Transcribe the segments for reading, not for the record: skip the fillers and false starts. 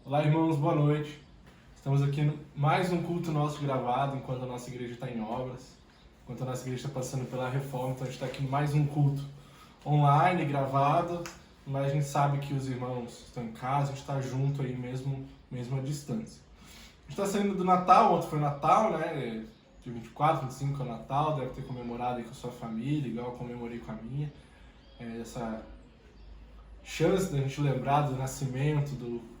Olá, irmãos, boa noite. Estamos aqui no mais um culto nosso gravado, enquanto a nossa igreja está em obras, enquanto a nossa igreja está passando pela reforma. Então a gente está aqui em mais um culto online, gravado, mas a gente sabe que os irmãos estão em casa, a gente está junto aí mesmo à distância. A gente está saindo do Natal, ontem foi Natal, né? Dia 24, 25 é o Natal, deve ter comemorado aí com a sua família, igual eu comemorei com a minha. Essa chance da gente lembrar do nascimento do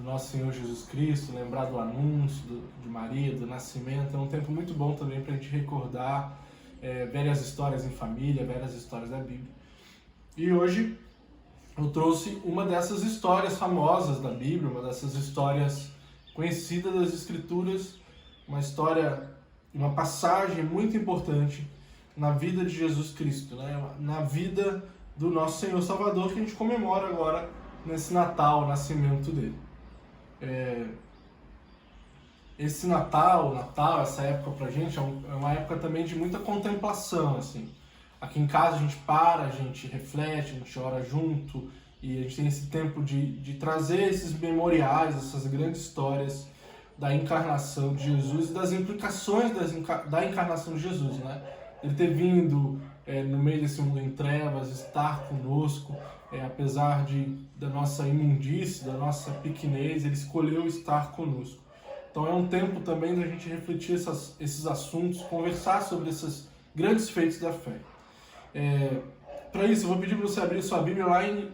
nosso Senhor Jesus Cristo, lembrar do anúncio de Maria, do nascimento. É um tempo muito bom também para a gente recordar velhas histórias em família, velhas histórias da Bíblia. E hoje eu trouxe uma dessas histórias famosas da Bíblia, uma dessas histórias conhecidas das Escrituras, uma história, uma passagem muito importante na vida de Jesus Cristo, né? Na vida do nosso Senhor Salvador, que a gente comemora agora nesse Natal, o nascimento dele. Esse Natal, essa época pra gente é uma época também de muita contemplação, assim. Aqui em casa a gente para, a gente reflete, a gente ora junto e a gente tem esse tempo de trazer esses memoriais, essas grandes histórias da encarnação de Jesus e das implicações da encarnação de Jesus, né? Ele ter vindo no meio desse mundo em trevas, estar conosco, apesar da nossa imundície, da nossa pequenez, ele escolheu estar conosco. Então é um tempo também da gente refletir esses assuntos, conversar sobre esses grandes feitos da fé. Para isso, eu vou pedir para você abrir sua Bíblia lá em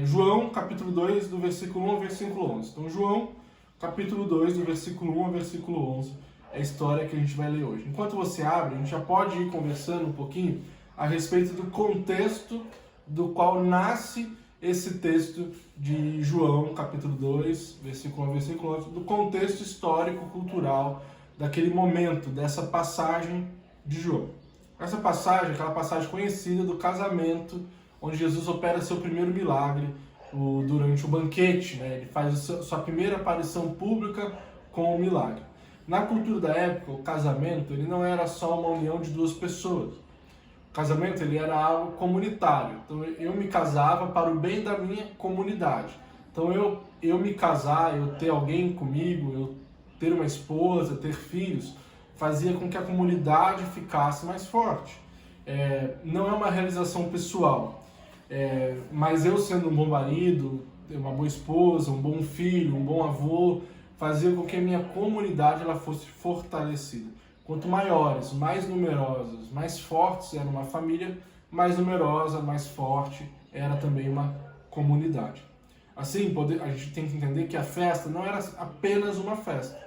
João, capítulo 2, do versículo 1 ao versículo 11. Então, João, capítulo 2, do versículo 1 ao versículo 11, é a história que a gente vai ler hoje. Enquanto você abre, a gente já pode ir conversando um pouquinho a respeito do contexto do qual nasce esse texto de João, capítulo 2, versículo 1 versículo 11, do contexto histórico-cultural daquele momento, dessa passagem de João. Essa passagem, aquela passagem conhecida do casamento, onde Jesus opera seu primeiro milagre durante o banquete, né? Ele faz sua primeira aparição pública com o milagre. Na cultura da época, o casamento ele não era só uma união de duas pessoas. O casamento ele era algo comunitário. Então eu me casava para o bem da minha comunidade. Então eu me casar, eu ter alguém comigo, eu ter uma esposa, ter filhos, fazia com que a comunidade ficasse mais forte. Não é uma realização pessoal, mas eu sendo um bom marido, uma boa esposa, um bom filho, um bom avô, fazia com que a minha comunidade ela fosse fortalecida. Quanto maiores, mais numerosos, mais fortes era uma família, mais numerosa, mais forte era também uma comunidade. Assim, a gente tem que entender que a festa não era apenas uma festa.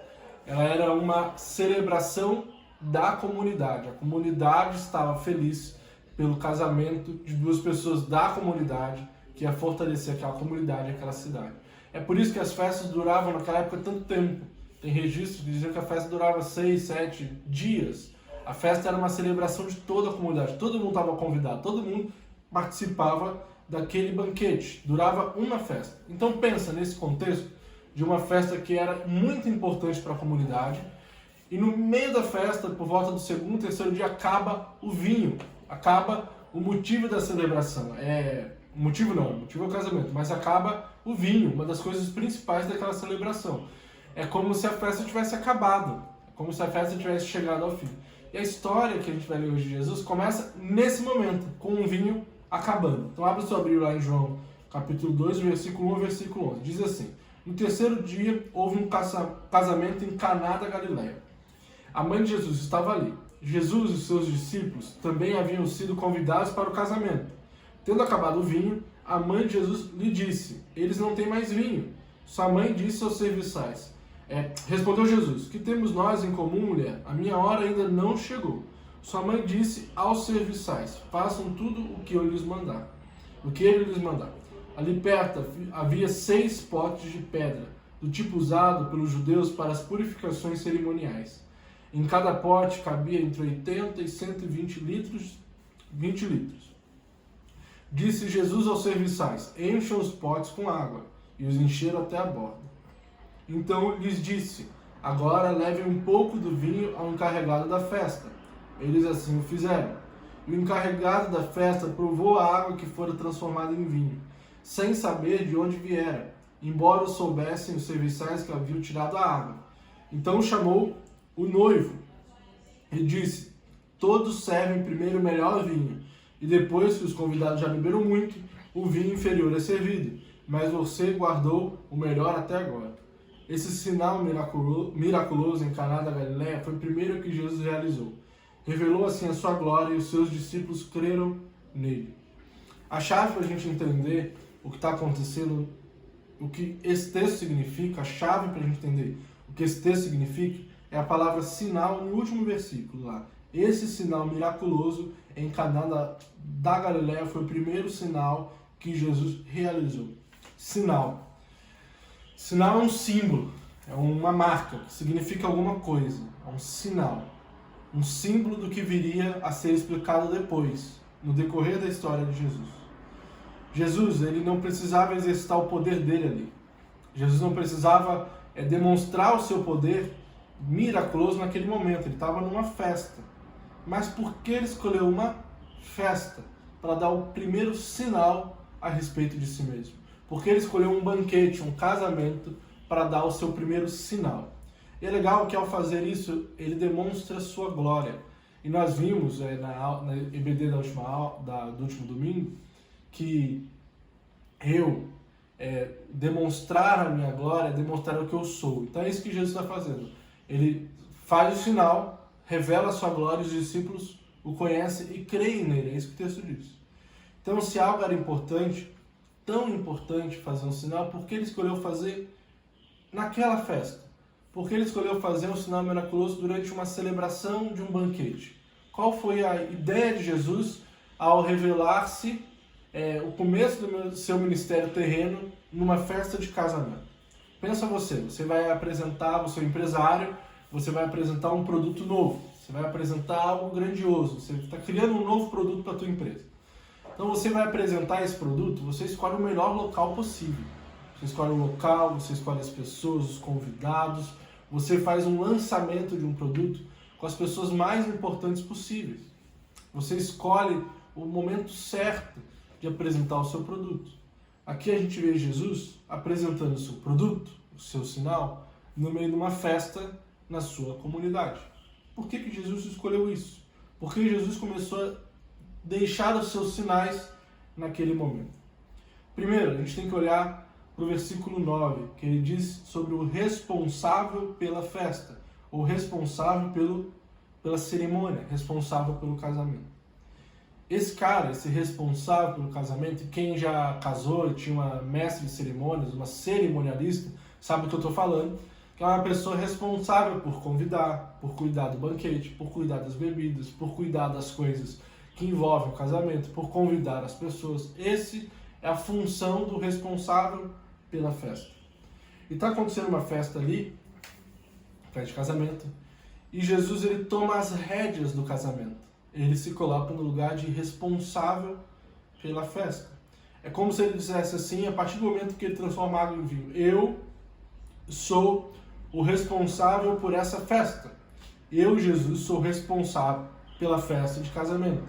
Ela era uma celebração da comunidade. A comunidade estava feliz pelo casamento de duas pessoas da comunidade que ia fortalecer aquela comunidade, aquela cidade. É por isso que as festas duravam naquela época tanto tempo. Tem registros que diziam que a festa durava 6, 7 dias. A festa era uma celebração de toda a comunidade. Todo mundo estava convidado, todo mundo participava daquele banquete. Durava uma festa. Então pensa nesse contexto de uma festa que era muito importante para a comunidade. E no meio da festa, por volta do segundo, terceiro dia, acaba o vinho. Acaba o motivo da celebração. O motivo é o casamento, mas acaba o vinho, uma das coisas principais daquela celebração. É como se a festa tivesse acabado, como se a festa tivesse chegado ao fim. E a história que a gente vai ler hoje de Jesus começa nesse momento, com o vinho acabando. Então abre sua Bíblia lá em João, capítulo 2, versículo 1 ao versículo 11. Diz assim: no terceiro dia houve um casamento em Caná da Galileia. A mãe de Jesus estava ali. Jesus e seus discípulos também haviam sido convidados para o casamento. Tendo acabado o vinho, a mãe de Jesus lhe disse: eles não têm mais vinho. Sua mãe disse aos serviçais: respondeu Jesus: que temos nós em comum, mulher? A minha hora ainda não chegou. Sua mãe disse aos serviçais: façam tudo o que ele lhes mandar. Ali perto havia 6 potes de pedra, do tipo usado pelos judeus para as purificações cerimoniais. Em cada pote cabia entre 80 e 120 litros, 20 litros. Disse Jesus aos serviçais: encham os potes com água, e os encheram até a borda. Então lhes disse: agora levem um pouco do vinho ao encarregado da festa. Eles assim o fizeram. E o encarregado da festa provou a água que fora transformada em vinho, sem saber de onde viera, embora soubessem os serviçais que haviam tirado a água. Então chamou o noivo e disse: todos servem primeiro o melhor vinho, e depois que os convidados já beberam muito, o vinho inferior é servido, mas você guardou o melhor até agora. Esse sinal miraculoso em Caná da Galileia foi o primeiro que Jesus realizou. Revelou assim a sua glória e os seus discípulos creram nele. A chave para a gente entender o que está acontecendo, o que esse texto significa, a chave para a gente entender o que esse texto significa é a palavra sinal no último versículo lá. Esse sinal miraculoso em Caná da Galileia foi o primeiro sinal que Jesus realizou. Sinal. Sinal é um símbolo, é uma marca, que significa alguma coisa, é um sinal. Um símbolo do que viria a ser explicado depois, no decorrer da história de Jesus. Jesus, ele não precisava exercitar o poder dele ali. Jesus não precisava demonstrar o seu poder miraculoso naquele momento, ele estava numa festa. Mas por que ele escolheu uma festa para dar o primeiro sinal a respeito de si mesmo? Porque ele escolheu um banquete, um casamento, para dar o seu primeiro sinal. E é legal que ao fazer isso, ele demonstra a sua glória. E nós vimos na EBD do último domingo, que demonstrar a minha glória é demonstrar o que eu sou. Então é isso que Jesus está fazendo. Ele faz o sinal, revela a sua glória, os discípulos o conhecem e creem nele. É isso que o texto diz. Então, se algo era importante, tão importante fazer um sinal, por que ele escolheu fazer naquela festa? Por que ele escolheu fazer um sinal miraculoso durante uma celebração de um banquete? Qual foi a ideia de Jesus ao revelar-se o começo do seu ministério terreno numa festa de casamento? Pensa você vai apresentar, você é um empresário, você vai apresentar um produto novo, você vai apresentar algo grandioso, você está criando um novo produto para a tua empresa. Então você vai apresentar esse produto, você escolhe o melhor local possível. Você escolhe o local, você escolhe as pessoas, os convidados, você faz um lançamento de um produto com as pessoas mais importantes possíveis. Você escolhe o momento certo de apresentar o seu produto. Aqui a gente vê Jesus apresentando o seu produto, o seu sinal, no meio de uma festa na sua comunidade. Por que Jesus escolheu isso? Porque Jesus começou a deixar os seus sinais naquele momento. Primeiro, a gente tem que olhar para o versículo 9, que ele diz sobre o responsável pela festa, ou responsável pela cerimônia, responsável pelo casamento. Esse cara, esse responsável pelo casamento, quem já casou e tinha uma mestre de cerimônias, uma cerimonialista, sabe o que eu estou falando, que é uma pessoa responsável por convidar, por cuidar do banquete, por cuidar das bebidas, por cuidar das coisas que envolvem o casamento, por convidar as pessoas. Esse é a função do responsável pela festa. E está acontecendo uma festa ali, festa de casamento, e Jesus ele toma as rédeas do casamento. Ele se coloca no lugar de responsável pela festa. É como se ele dissesse assim, a partir do momento que ele transforma água em vinho, eu sou o responsável por essa festa. Eu, Jesus, sou responsável pela festa de casamento.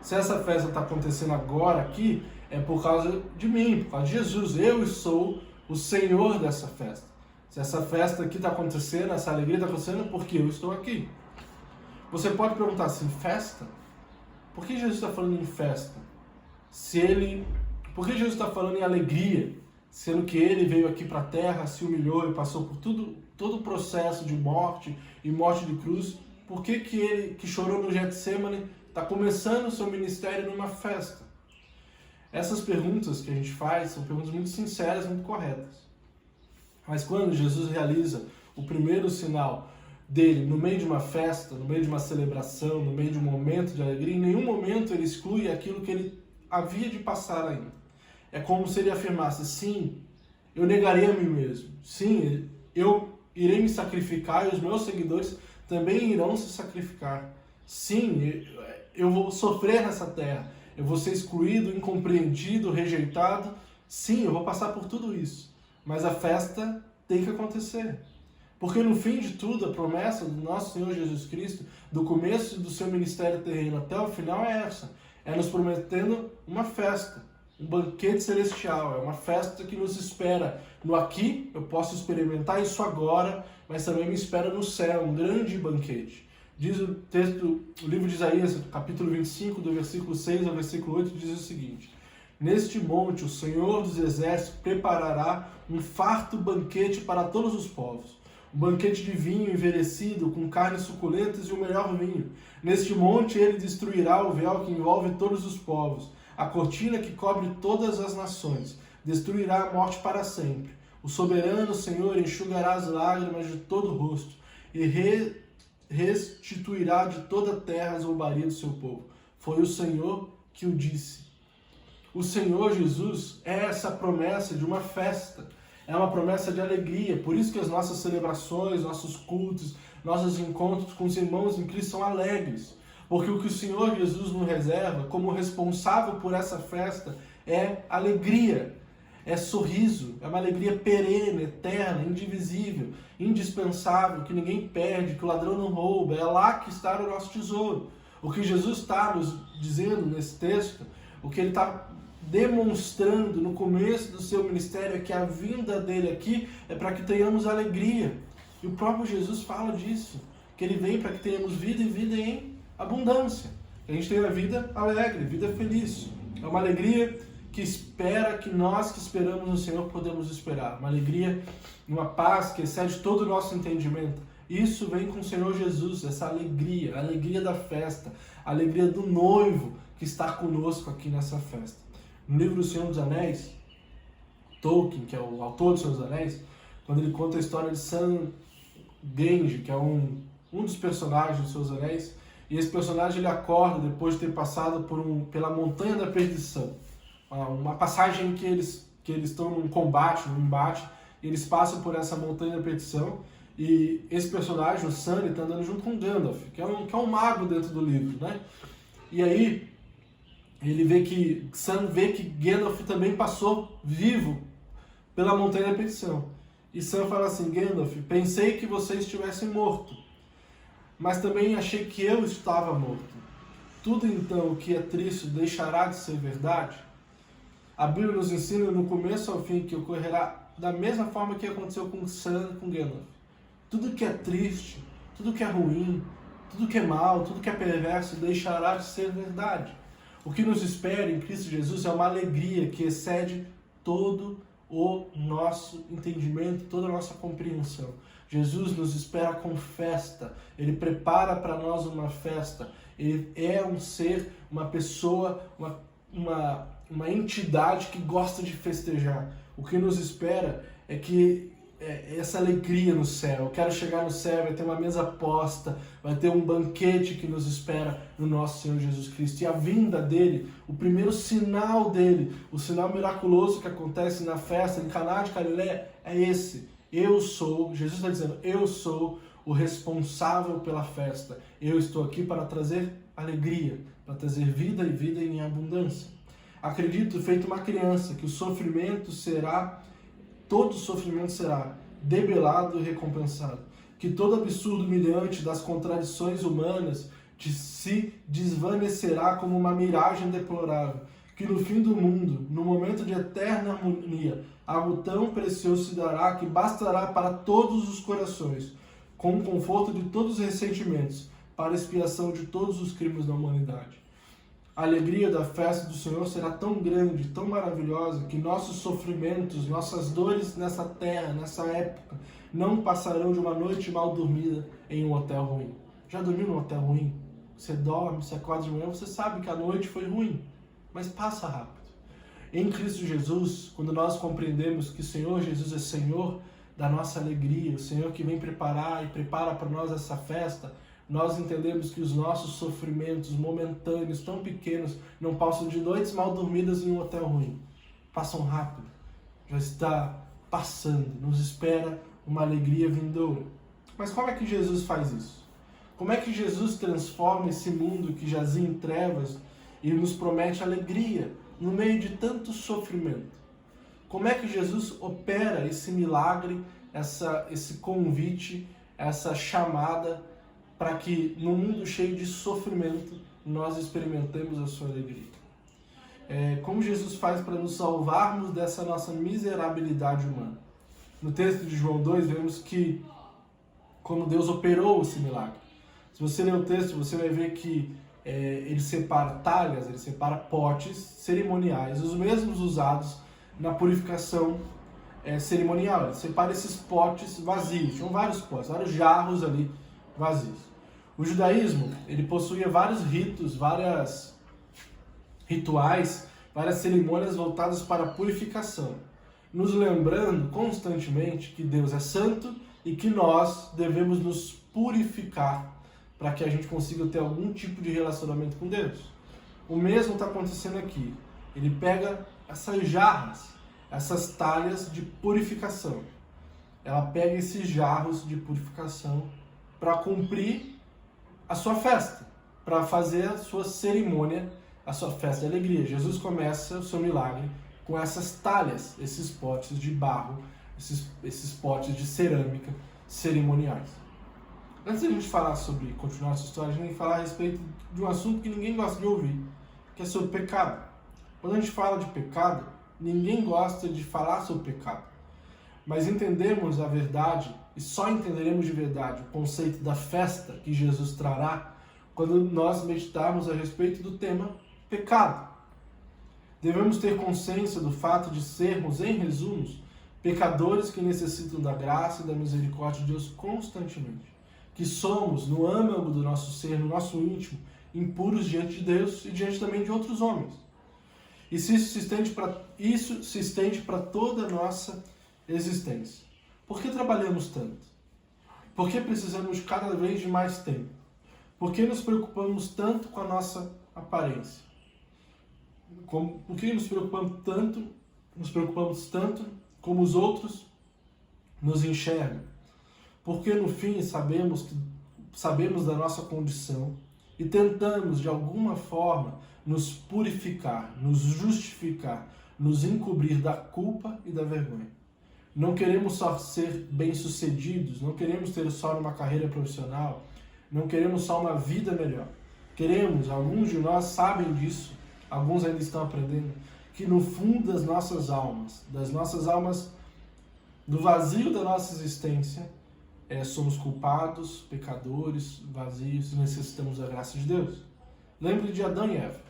Se essa festa está acontecendo agora aqui, é por causa de mim, por causa de Jesus. Eu sou o Senhor dessa festa. Se essa festa aqui está acontecendo, essa alegria está acontecendo, é porque eu estou aqui. Você pode perguntar assim, festa? Por que Jesus está falando em festa? Por que Jesus está falando em alegria? Sendo que ele veio aqui para a terra, se humilhou e passou por todo o processo de morte e morte de cruz. Por que ele que chorou no Getsemane está começando o seu ministério numa festa? Essas perguntas que a gente faz são perguntas muito sinceras, muito corretas. Mas quando Jesus realiza o primeiro sinal dele no meio de uma festa, no meio de uma celebração, no meio de um momento de alegria, em nenhum momento ele exclui aquilo que ele havia de passar ainda. É como se ele afirmasse, sim, eu negarei a mim mesmo. Sim, eu irei me sacrificar e os meus seguidores também irão se sacrificar. Sim, eu vou sofrer nessa terra. Eu vou ser excluído, incompreendido, rejeitado. Sim, eu vou passar por tudo isso. Mas a festa tem que acontecer. Porque no fim de tudo, a promessa do nosso Senhor Jesus Cristo, do começo do seu ministério terreno até o final é essa. É nos prometendo uma festa. um banquete celestial, é uma festa que nos espera no aqui. Eu posso experimentar isso agora, mas também me espera no céu, um grande banquete. Diz o texto, o livro de Isaías, capítulo 25, do versículo 6 ao versículo 8, diz o seguinte: neste monte o Senhor dos Exércitos preparará um farto banquete para todos os povos, um banquete de vinho envelhecido, com carnes suculentas e o melhor vinho. Neste monte ele destruirá o véu que envolve todos os povos, a cortina que cobre todas as nações, destruirá a morte para sempre. O soberano Senhor enxugará as lágrimas de todo o rosto e restituirá de toda a terra a zombaria do seu povo. Foi o Senhor que o disse. O Senhor Jesus é essa promessa de uma festa, é uma promessa de alegria. Por isso que as nossas celebrações, nossos cultos, nossos encontros com os irmãos em Cristo são alegres. Porque o que o Senhor Jesus nos reserva como responsável por essa festa é alegria, é sorriso, é uma alegria perene, eterna, indivisível, indispensável, que ninguém perde, que o ladrão não rouba. É lá que está o nosso tesouro. O que Jesus está nos dizendo nesse texto, o que ele está demonstrando no começo do seu ministério é que a vinda dele aqui é para que tenhamos alegria. E o próprio Jesus fala disso, que ele vem para que tenhamos vida e vida em abundância. Que a gente tenha vida alegre, vida feliz. É uma alegria que espera, que nós que esperamos no Senhor podemos esperar. Uma alegria, uma paz que excede todo o nosso entendimento. Isso vem com o Senhor Jesus, essa alegria, a alegria da festa, a alegria do noivo que está conosco aqui nessa festa. No livro do Senhor dos Anéis, Tolkien, que é o autor do Senhor dos Anéis, quando ele conta a história de Sam Genji, que é um dos personagens do Senhor dos Anéis, e esse personagem ele acorda depois de ter passado pela Montanha da Perdição. Uma passagem que eles estão num combate, num embate, e eles passam por essa Montanha da Perdição, e esse personagem, o Sam, está andando junto com Gandalf, que é um mago dentro do livro, né? E aí Sam vê que Gandalf também passou vivo pela Montanha da Perdição. E Sam fala assim: Gandalf, pensei que você estivesse morto, mas também achei que eu estava morto. Tudo então que é triste deixará de ser verdade? A Bíblia nos ensina no começo ao fim que ocorrerá da mesma forma que aconteceu com Sam e com Gandalf. Tudo que é triste, tudo que é ruim, tudo que é mal, tudo que é perverso deixará de ser verdade. O que nos espera em Cristo Jesus é uma alegria que excede todo o nosso entendimento, toda a nossa compreensão. Jesus nos espera com festa, Ele prepara para nós uma festa, Ele é um ser, uma pessoa, uma entidade que gosta de festejar. O que nos espera é que essa alegria no céu. Eu quero chegar no céu, vai ter uma mesa posta, vai ter um banquete que nos espera no nosso Senhor Jesus Cristo. E a vinda dele, o primeiro sinal dele, o sinal miraculoso que acontece na festa em Caná de Galileia é esse. Eu sou, Jesus está dizendo, eu sou o responsável pela festa. Eu estou aqui para trazer alegria, para trazer vida e vida em abundância. Acredito, feito uma criança, que todo sofrimento será debelado e recompensado. Que todo absurdo humilhante das contradições humanas se desvanecerá como uma miragem deplorável. Que no fim do mundo, no momento de eterna harmonia, algo tão precioso se dará que bastará para todos os corações, com o conforto de todos os ressentimentos, para a expiação de todos os crimes da humanidade. A alegria da festa do Senhor será tão grande, tão maravilhosa, que nossos sofrimentos, nossas dores nessa terra, nessa época, não passarão de uma noite mal dormida em um hotel ruim. Já dormiu num hotel ruim? Você dorme, você acorda de manhã, você sabe que a noite foi ruim, mas passa rápido. Em Cristo Jesus, quando nós compreendemos que o Senhor Jesus é Senhor da nossa alegria, o Senhor que vem preparar e prepara para nós essa festa, nós entendemos que os nossos sofrimentos momentâneos, tão pequenos, não passam de noites mal dormidas em um hotel ruim. Passam rápido. Já está passando. Nos espera uma alegria vindoura. Mas como é que Jesus faz isso? Como é que Jesus transforma esse mundo que jazia em trevas e nos promete alegria no meio de tanto sofrimento? Como é que Jesus opera esse milagre, esse convite, essa chamada para que no mundo cheio de sofrimento nós experimentemos a sua alegria? como Jesus faz para nos salvarmos dessa nossa miserabilidade humana. No texto de João 2, vemos que como Deus operou esse milagre. Se você ler o texto, você vai ver que ele separa talhas, ele separa potes cerimoniais, os mesmos usados na purificação cerimonial. Ele separa esses potes vazios. Tinham vários potes, vários jarros ali vazios. O judaísmo, ele possuía vários ritos, várias rituais, várias cerimônias voltadas para a purificação, nos lembrando constantemente que Deus é santo e que nós devemos nos purificar para que a gente consiga ter algum tipo de relacionamento com Deus. O mesmo está acontecendo aqui. Ele pega essas jarras, essas talhas de purificação. Ela pega esses jarros de purificação para cumprir a sua festa, para fazer a sua cerimônia, a sua festa de alegria. Jesus começa o seu milagre com essas talhas, esses potes de barro, esses potes de cerâmica cerimoniais. Antes da gente continuar essa história, a gente tem que falar a respeito de um assunto que ninguém gosta de ouvir, que é sobre pecado. Quando a gente fala de pecado, ninguém gosta de falar sobre pecado. Mas entendemos a verdade, e só entenderemos de verdade o conceito da festa que Jesus trará quando nós meditarmos a respeito do tema pecado. Devemos ter consciência do fato de sermos, em resumos, pecadores que necessitam da graça e da misericórdia de Deus constantemente. Que somos, no âmago do nosso ser, no nosso íntimo, impuros diante de Deus e diante também de outros homens. E isso se estende para toda a nossa existência. Por que trabalhamos tanto? Por que precisamos cada vez de mais tempo? Por que nos preocupamos tanto com a nossa aparência? Por que nos preocupamos tanto como os outros nos enxergam? Porque no fim sabemos da nossa condição e tentamos de alguma forma nos purificar, nos justificar, nos encobrir da culpa e da vergonha. Não queremos só ser bem-sucedidos, não queremos ter só uma carreira profissional, não queremos só uma vida melhor. Queremos, alguns de nós sabem disso, alguns ainda estão aprendendo, que no fundo das nossas almas, do vazio da nossa existência, somos culpados, pecadores, vazios e necessitamos da graça de Deus. Lembre de Adão e Eva.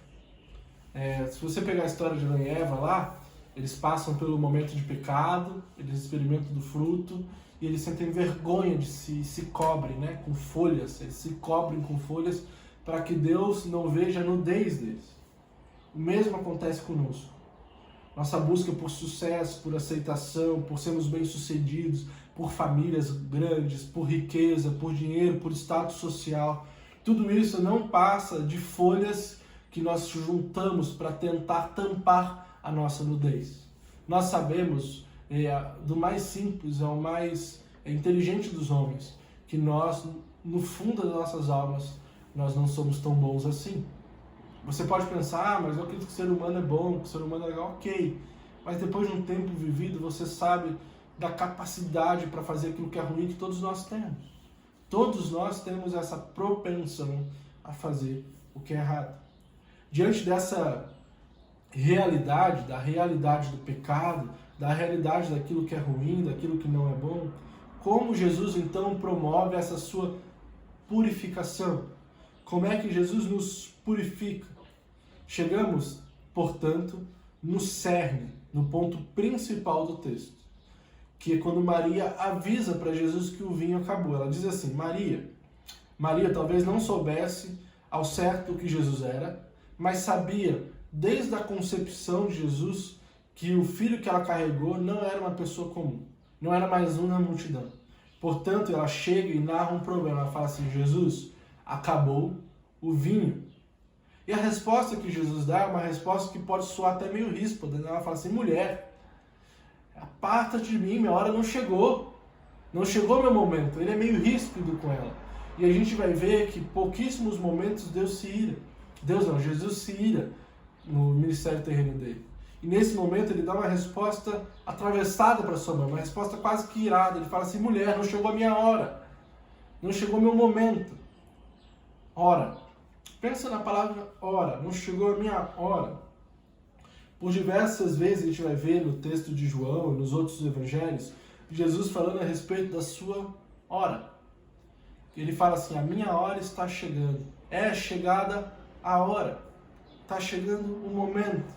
Se você pegar a história de Adão e Eva lá, eles passam pelo momento de pecado, eles experimentam do fruto e eles sentem vergonha de se cobrem, com folhas. Eles se cobrem com folhas para que Deus não veja a nudez deles. O mesmo acontece conosco. Nossa busca por sucesso, por aceitação, por sermos bem-sucedidos, por famílias grandes, por riqueza, por dinheiro, por status social. Tudo isso não passa de folhas que nós juntamos para tentar tampar a nossa nudez. Nós sabemos, do mais simples ao mais inteligente dos homens, que nós, no fundo das nossas almas, nós não somos tão bons assim. Você pode pensar, mas eu acredito que o ser humano é bom, que o ser humano é legal, ok. Mas depois de um tempo vivido, você sabe da capacidade para fazer aquilo que é ruim que todos nós temos. Todos nós temos essa propensão a fazer o que é errado. Diante dessa realidade, da realidade do pecado, da realidade daquilo que é ruim, daquilo que não é bom, como Jesus então promove essa sua purificação? Como é que Jesus nos purifica? Chegamos, portanto, no cerne, no ponto principal do texto, que é quando Maria avisa para Jesus que o vinho acabou. Ela diz assim: Maria talvez não soubesse ao certo o que Jesus era, mas sabia desde a concepção de Jesus que o filho que ela carregou não era uma pessoa comum, não era mais um na multidão. Portanto, ela chega e narra um problema. Ela fala assim: Jesus, acabou o vinho. E a resposta que Jesus dá é uma resposta que pode soar até meio ríspida. Ela fala assim: mulher, aparta-te de mim, minha hora não chegou. Não chegou meu momento. Ele é meio ríspido com ela. E a gente vai ver que pouquíssimos momentos Deus se ira. Jesus se ira no ministério terreno dele. E nesse momento ele dá uma resposta atravessada para sua mãe, uma resposta quase que irada. Ele fala assim: mulher, não chegou a minha hora. Não chegou meu momento. Ora. Pensa na palavra hora. Não chegou a minha hora. Por diversas vezes a gente vai ver no texto de João e nos outros evangelhos, Jesus falando a respeito da sua hora. Ele fala assim, a minha hora está chegando. É chegada a hora. Está chegando o momento.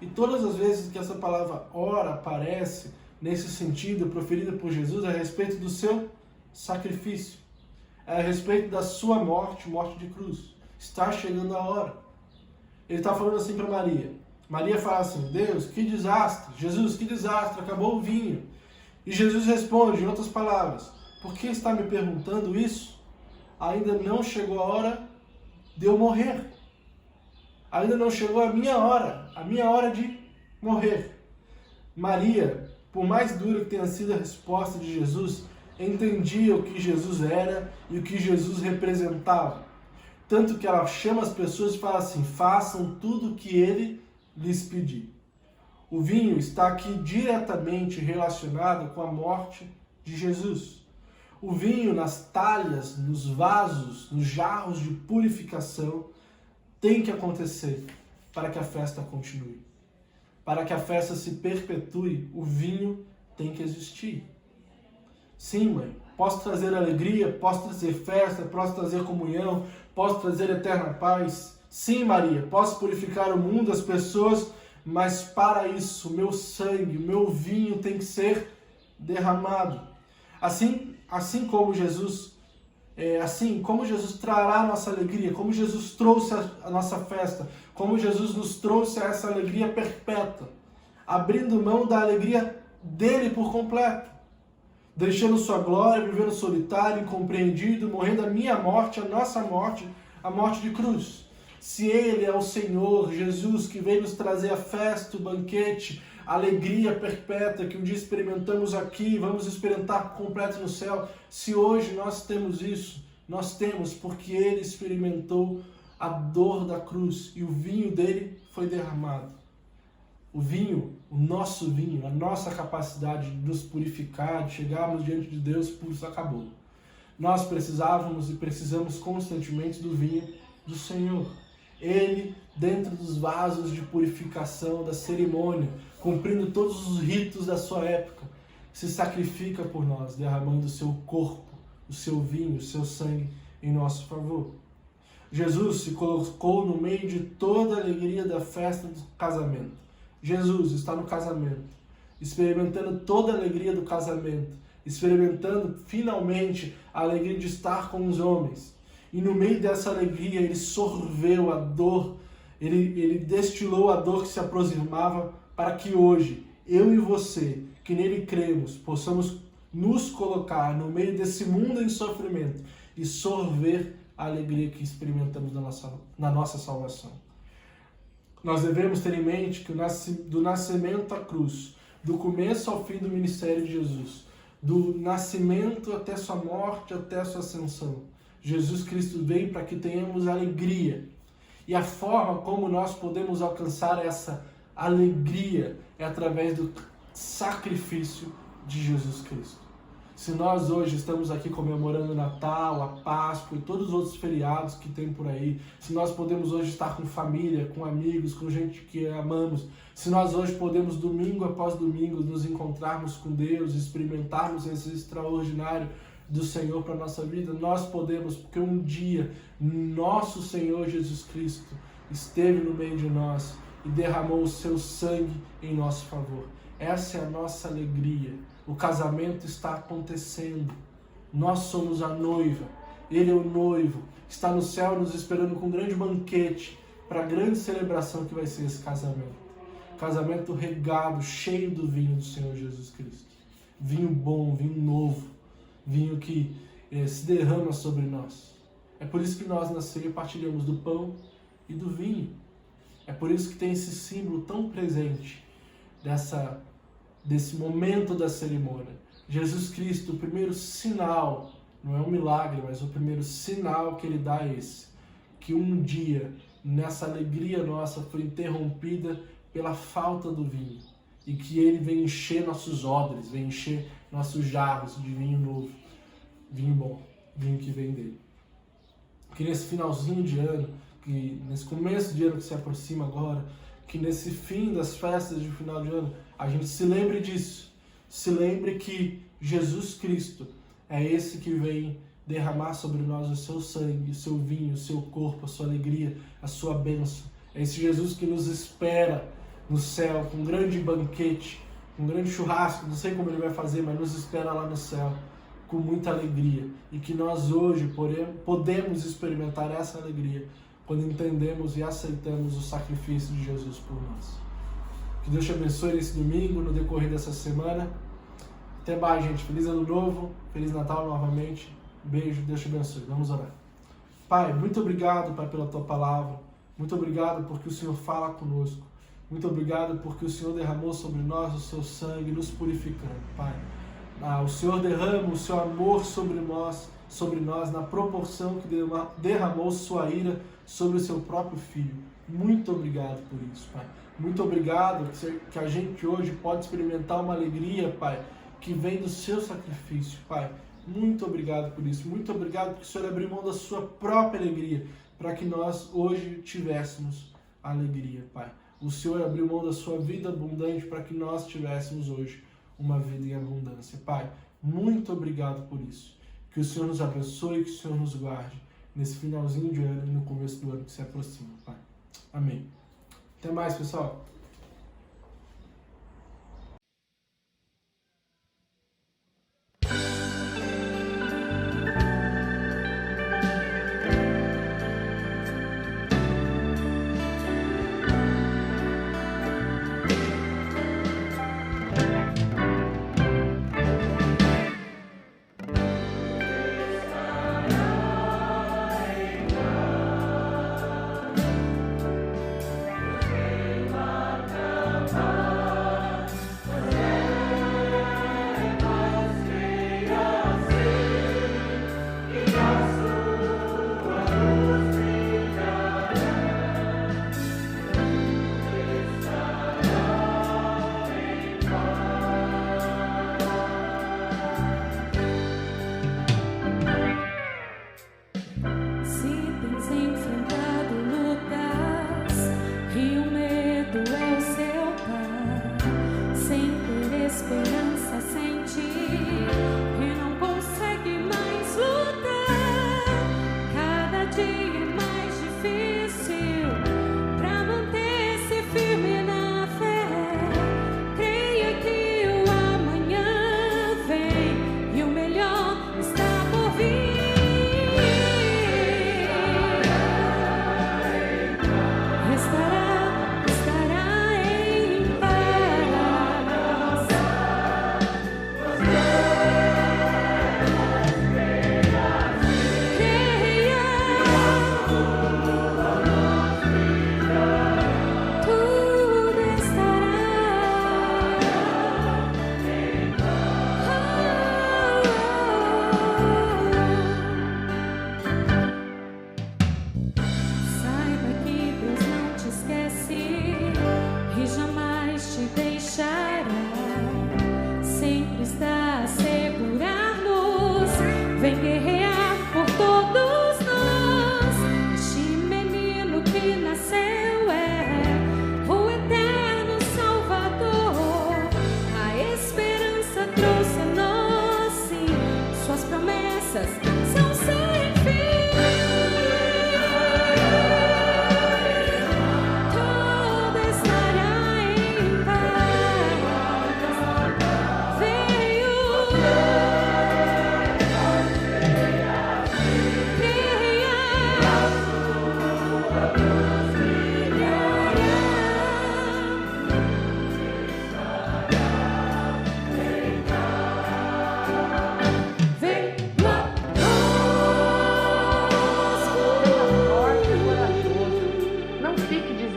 E todas as vezes que essa palavra hora aparece, nesse sentido, proferida por Jesus, é a respeito do seu sacrifício. É a respeito da sua morte, morte de cruz. Está chegando a hora. Ele está falando assim para Maria. Maria fala assim, Deus, que desastre. Jesus, que desastre, acabou o vinho. E Jesus responde, em outras palavras, por que está me perguntando isso? Ainda não chegou a hora de eu morrer. Ainda não chegou a minha hora de morrer. Maria, por mais dura que tenha sido a resposta de Jesus, entendia o que Jesus era e o que Jesus representava. Tanto que ela chama as pessoas e fala assim, façam tudo o que ele lhes pedir. O vinho está aqui diretamente relacionado com a morte de Jesus. O vinho nas talhas, nos vasos, nos jarros de purificação tem que acontecer para que a festa continue. Para que a festa se perpetue, o vinho tem que existir. Sim, mãe, posso trazer alegria, posso trazer festa, posso trazer comunhão, posso trazer eterna paz. Sim, Maria, posso purificar o mundo, as pessoas, mas para isso, o meu sangue, o meu vinho tem que ser derramado. Assim como Jesus trará a nossa alegria, como Jesus trouxe a nossa festa, como Jesus nos trouxe a essa alegria perpétua, abrindo mão da alegria dele por completo, deixando sua glória, vivendo solitário, incompreendido, morrendo a minha morte, a nossa morte, a morte de cruz. Se ele é o Senhor Jesus que veio nos trazer a festa, o banquete, a alegria perpétua que um dia experimentamos aqui, vamos experimentar completo no céu. Se hoje nós temos isso, nós temos porque ele experimentou a dor da cruz e o vinho dele foi derramado. O vinho, o nosso vinho, a nossa capacidade de nos purificar, de chegarmos diante de Deus, por isso acabou. Nós precisávamos e precisamos constantemente do vinho do Senhor. Ele, dentro dos vasos de purificação, da cerimônia, cumprindo todos os ritos da sua época, se sacrifica por nós, derramando o seu corpo, o seu vinho, o seu sangue em nosso favor. Jesus se colocou no meio de toda a alegria da festa do casamento. Jesus está no casamento, experimentando toda a alegria do casamento, experimentando finalmente a alegria de estar com os homens. E no meio dessa alegria ele sorveu a dor, ele destilou a dor que se aproximava para que hoje, eu e você, que nele cremos, possamos nos colocar no meio desse mundo em sofrimento e sorver a alegria que experimentamos na nossa salvação. Nós devemos ter em mente que do nascimento à cruz, do começo ao fim do ministério de Jesus, do nascimento até sua morte, até sua ascensão, Jesus Cristo veio para que tenhamos alegria. E a forma como nós podemos alcançar essa alegria é através do sacrifício de Jesus Cristo. Se nós hoje estamos aqui comemorando o Natal, a Páscoa e todos os outros feriados que tem por aí, se nós podemos hoje estar com família, com amigos, com gente que amamos, se nós hoje podemos domingo após domingo nos encontrarmos com Deus, experimentarmos esse extraordinário do Senhor para a nossa vida, nós podemos, porque um dia nosso Senhor Jesus Cristo esteve no meio de nós e derramou o seu sangue em nosso favor. Essa é a nossa alegria. O casamento está acontecendo. Nós somos a noiva. Ele é o noivo. Está no céu nos esperando com um grande banquete para a grande celebração que vai ser esse casamento. Casamento regado, cheio do vinho do Senhor Jesus Cristo. Vinho bom, vinho novo. Vinho que se derrama sobre nós. É por isso que nós na ceia partilhamos do pão e do vinho. É por isso que tem esse símbolo tão presente desse momento da cerimônia. Jesus Cristo, o primeiro sinal, não é um milagre, mas o primeiro sinal que ele dá é esse, que um dia, nessa alegria nossa, foi interrompida pela falta do vinho, e que ele vem encher nossos odres, vem encher nossos jarros de vinho novo, vinho bom, vinho que vem dele. Que nesse finalzinho de ano, que nesse começo de ano que se aproxima agora, que nesse fim das festas de final de ano, a gente se lembre disso. Se lembre que Jesus Cristo é esse que vem derramar sobre nós o seu sangue, o seu vinho, o seu corpo, a sua alegria, a sua bênção. É esse Jesus que nos espera no céu, com um grande banquete, um grande churrasco, não sei como ele vai fazer, mas nos espera lá no céu, com muita alegria. E que nós hoje podemos experimentar essa alegria quando entendemos e aceitamos o sacrifício de Jesus por nós. Que Deus te abençoe nesse domingo, no decorrer dessa semana. Até mais, gente. Feliz Ano Novo, Feliz Natal novamente. Beijo, Deus te abençoe. Vamos orar. Pai, muito obrigado, Pai, pela Tua palavra. Muito obrigado porque o Senhor fala conosco. Muito obrigado porque o Senhor derramou sobre nós o Seu sangue, nos purificando, Pai. O Senhor derrama o Seu amor sobre nós na proporção que derramou Sua ira sobre o Seu próprio Filho. Muito obrigado por isso, Pai. Muito obrigado que a gente hoje pode experimentar uma alegria, Pai, que vem do Seu sacrifício, Pai. Muito obrigado por isso. Muito obrigado porque o Senhor abriu mão da Sua própria alegria para que nós hoje tivéssemos alegria, Pai. O Senhor abriu mão da Sua vida abundante para que nós tivéssemos hoje uma vida em abundância. Pai, muito obrigado por isso. Que o Senhor nos abençoe, que o Senhor nos guarde nesse finalzinho de ano e no começo do ano que se aproxima, Pai. Amém. Até mais, pessoal.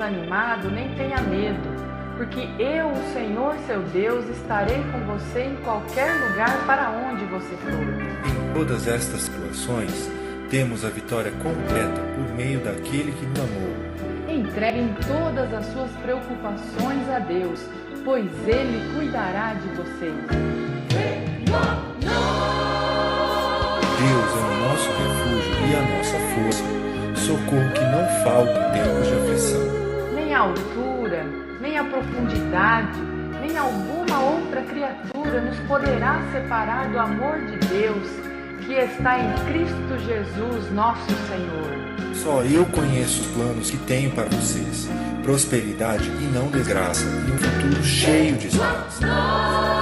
desanimado, nem tenha medo, porque eu, o Senhor seu Deus, estarei com você em qualquer lugar para onde você for. Em todas estas situações, temos a vitória completa por meio daquele que nos amou. Entreguem todas as suas preocupações a Deus, pois Ele cuidará de vocês. Deus é o nosso refúgio e a nossa força, socorro que não falta em tempos de aflição. Nem a altura, nem a profundidade, nem alguma outra criatura nos poderá separar do amor de Deus que está em Cristo Jesus, nosso Senhor. Só eu conheço os planos que tenho para vocês: prosperidade e não desgraça, e um futuro cheio de esperança.